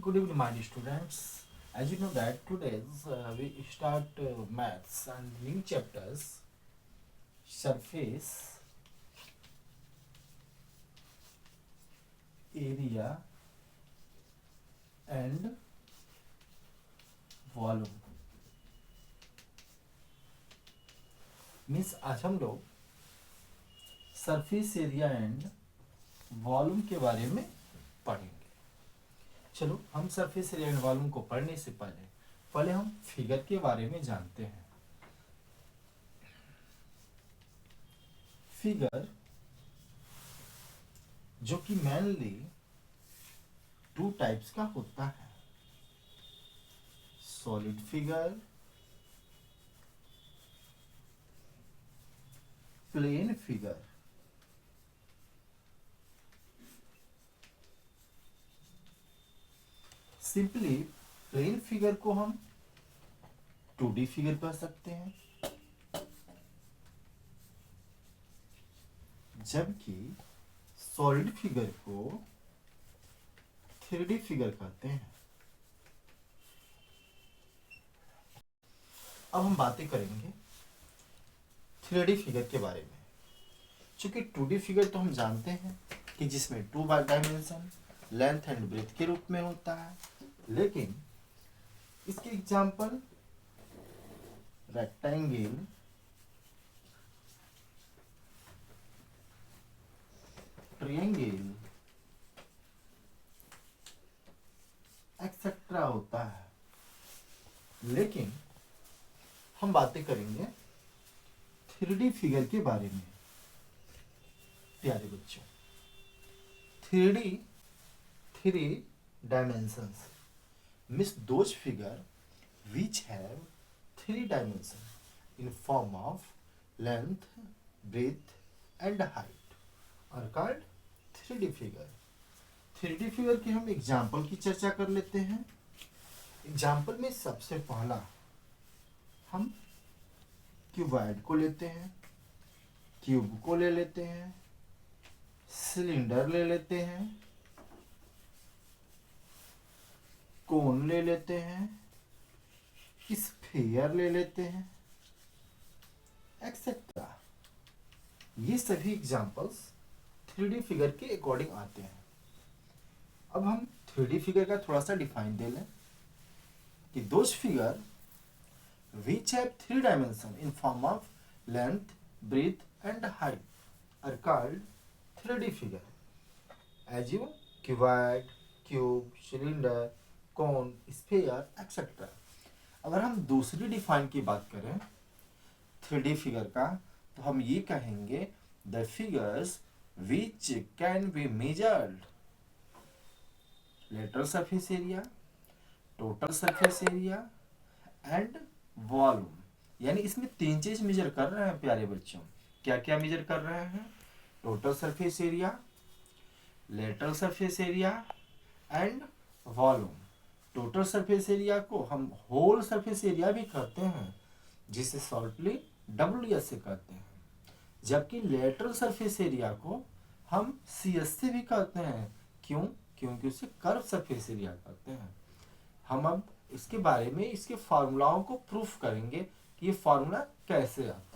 Good evening, my dear students. As you know that today's we start maths and new chapters, surface, area and volume. Means आज हम लोग surface area and volume के बारे में पढ़ेंगे. चलो हम सरफेस एरिया एंड वॉल्यूम को पढ़ने से पहले हम फिगर के बारे में जानते हैं. फिगर जो कि मेनली टू टाइप्स का होता है, solid figure, plane figure. Simply plane figure को हम 2D फिगर कह सकते हैं, जबकि सॉलिड फिगर को 3D फिगर कहते हैं. अब हम बातें करेंगे 3D फिगर के बारे में. चूंकि 2D फिगर तो हम जानते हैं कि जिसमें 2 डायमेंशन लेंथ एंड ब्रेथ के रूप में होता है, लेकिन इसके एग्जाम्पल रेक्टेंगल, ट्रायंगल एक्सेट्रा होता है. लेकिन हम बातें करेंगे 3D फिगर के बारे में. प्यारे बच्चों, 3D 3 dimensions means those figure which have 3 dimensions in form of length, breadth and height are called 3D figure. 3D figure की हम एग्जाम्पल की चर्चा कर लेते हैं. एग्जाम्पल में सबसे पहला हम क्यूबॉइड को लेते हैं, क्यूब को ले लेते हैं, सिलेंडर ले लेते हैं, कोन ले लेते हैं, स्फीयर ले लेते हैं, एक्सेट्रा. ये सभी एग्जाम्पल्स 3D फिगर के अकॉर्डिंग आते हैं. अब हम 3D फिगर का थोड़ा सा डिफाइन दे लें कि those figure which have 3 dimensions in form of length, breadth and height are called 3D figure. As you cuboid, cube, cylinder, cone, sphere, etc. अगर हम दूसरी डिफाइन की बात करें 3D फिगर का, तो हम ये कहेंगे the figures which can be measured lateral surface area, total surface area and volume. यानी इसमें 3 चीज मेजर कर रहे हैं प्यारे बच्चों. क्या क्या मेजर कर रहे हैं? Total surface area, lateral surface area and volume. Total surface area को हम होल सरफेस एरिया भी कहते हैं, जिसे शॉर्टली WS से कहते हैं, जबकि लेटरल सरफेस एरिया को हम CS से भी कहते हैं. क्यों? क्योंकि उसे कर्व सरफेस एरिया कहते हैं. हम अब इसके बारे में इसके फार्मूलाओं को प्रूफ करेंगे कि ये फार्मूला कैसे आता